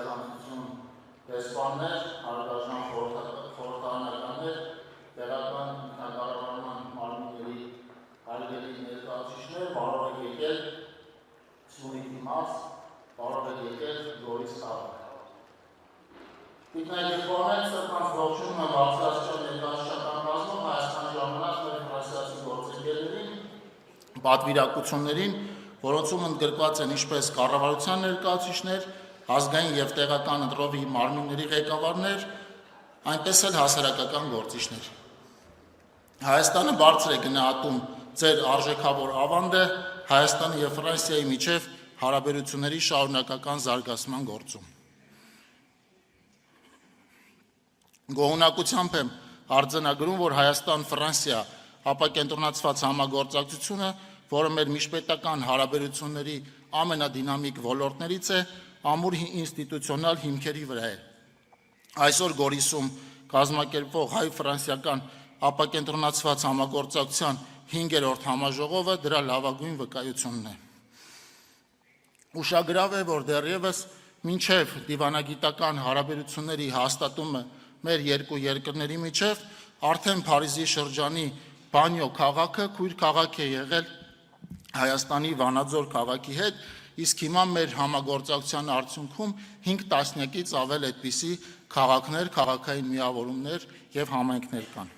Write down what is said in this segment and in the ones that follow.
Գերազանցություն դեսպաններ, հարգարժան խորհրդարանականներ, տեղական ինքնակառավարման մարմինների հարգելի ներկայացուցիչներ, բարով եք եկել Սյունիքի մարզ, բարով եք եկել Գորիս քաղաք։ Ինքնակերպարներ սրտանց ողջունում եմ բարձրաստիճան ներկայացուցչական կազմում Հայաստանի ժամանակ մեր ֆրանսիացի գործընկերներին, պատվիրակություններին, որոնցում ընդգրկված են ինչպես կառավարության ներկայացուցիչներ, ազգային և տեղական ընտրովի մարմինների ղեկավարներ, այնպես էլ հասարակական գործիչներ։ Հայաստանը բարձր է գնահատում ձեր արժեքավոր ավանդը Հայաստանի և Ֆրանսիայի միջև հարաբերությունների շարունակական զարգացման գործում։ Գոհունակությամբ եմ արձանագրում, որ Հայաստան-Ֆրանսիա ապակենտրոնացված համագործակցությունը, որը մեր միջպետական հարաբերությունների ամենադինամիկ ոլորտներից է, ամուր ինստիտուցիոնալ հիմքերի վրա է։ Այսօր Գորիսում կազմակերպվող հայ-ֆրանսիական ապակենտրոնացված համագործակցության 5-րդ համաժողովը դրա լավագույն վկայությունն է։ Ուշագրավ է, որ դեռևս մինչև դիվանագիտական հարաբերությունների հաստատումը մեր երկու երկրների միջև արդեն Փարիզի շրջանի Բանյո քաղաքը քույր քաղաք է եղել Հայաստանի Վանաձոր քաղաքի հետ, իսկ հիմա մեր համագործակցության արդյունքում 5 տասնյակից ավել այդպիսի քաղաքներ, քաղաքային միավորումներ և համայնքներ կան։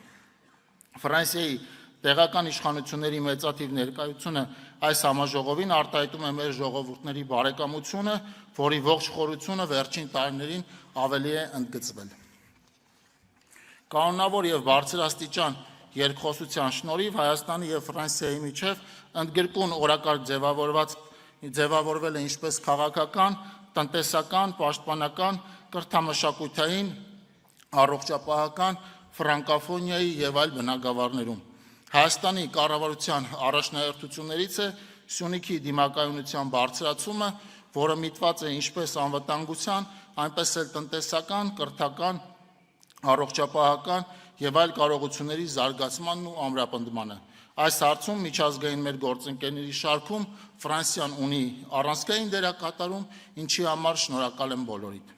Ֆրանսիայի տեղական իշխանությունների մեծաթիվ ներկայությունը այս համաժողովին արտահայտում է մեր ժողովուրդների բարեկամությունը, որի ողջ խորությունը վերջին տարիներին ավելի է ընդգծվել։ Կանոնավոր և բարձրաստիճան երկխոսության շնորհիվ Հայաստանի և Ֆրանսիայի միջև ընդգրկուն օրակարգ ձևավորվել է ինչպես քաղաքական, տնտեսական, պաշտպանական, կրթամշակութային, առողջապահական, ֆրանկոֆոնիայի և այլ բնագավառներում։ Հայաստանի կառավարության առաջնահերթություններից է Սյունիքի դիմակայունության բարձրացումը, որը միտված է ինչպես անվտանգության, այնպես էլ տնտեսական, կրթական, առողջապահական և այլ կարողությունների զարգացմանն ու ամրապնդմանը։ Այս հարցում միջազգային մեր գործընկերների շարքում Ֆրանսիան ունի առանցքային դերակատարում, ինչի համար շնորհակալ եմ բոլորիդ։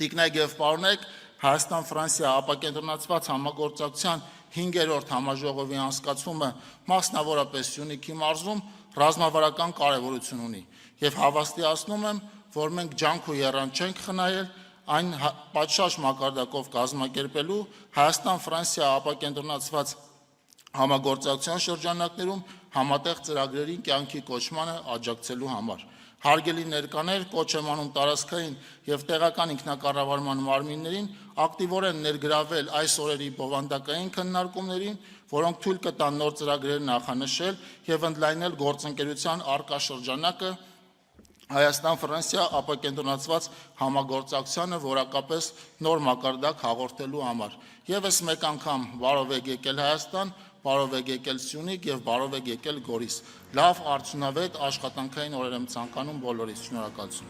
Տիկնայք և պարոնայք, Հայաստան-Ֆրանսիա ապակենտրոնացված համագործակցության 5-րդ համաժողովի անցկացումը մասնավորապես Սյունիքի մարզում ռազմավարական կարևորություն ունի և հավաստիացնում եմ, որ մենք ջանք ու եռանդ չենք խնայել այն պատշաճ մակարդակով կազմակերպելու Հայաստան-Ֆրանսիա ապակենտրոնացված համագործակցության շրջանակներում համատեղ ծրագրերի կյանքի կոչմանը աջակցելու համար։ Հարգելի ներկաներ, կոչ եմ անում տարածքային և տեղական ինքնակառավարման մարմիններին ակտիվորեն ներգրավել այս օրերի բովանդակային քննարկումներին, որոնք թույլ կտան նոր ծրագրեր նախանշել և ընդլայնել գործընկերության առկա շրջանակը Հայաստան-Ֆրանսիա ապակենտրոնացված համագործակցությանը որակապես նոր մակարդակ հաղորդելու համար։ Եվս մեկ անգամ բարով եք եկել Հայաստան, բարով եք եկել Սյունիք և բարով եք եկել Գորիս։ Լավ արդյունավետ աշխատանքային օրեր եմ ցանկանում բոլորիս։ Շնորհակալություն։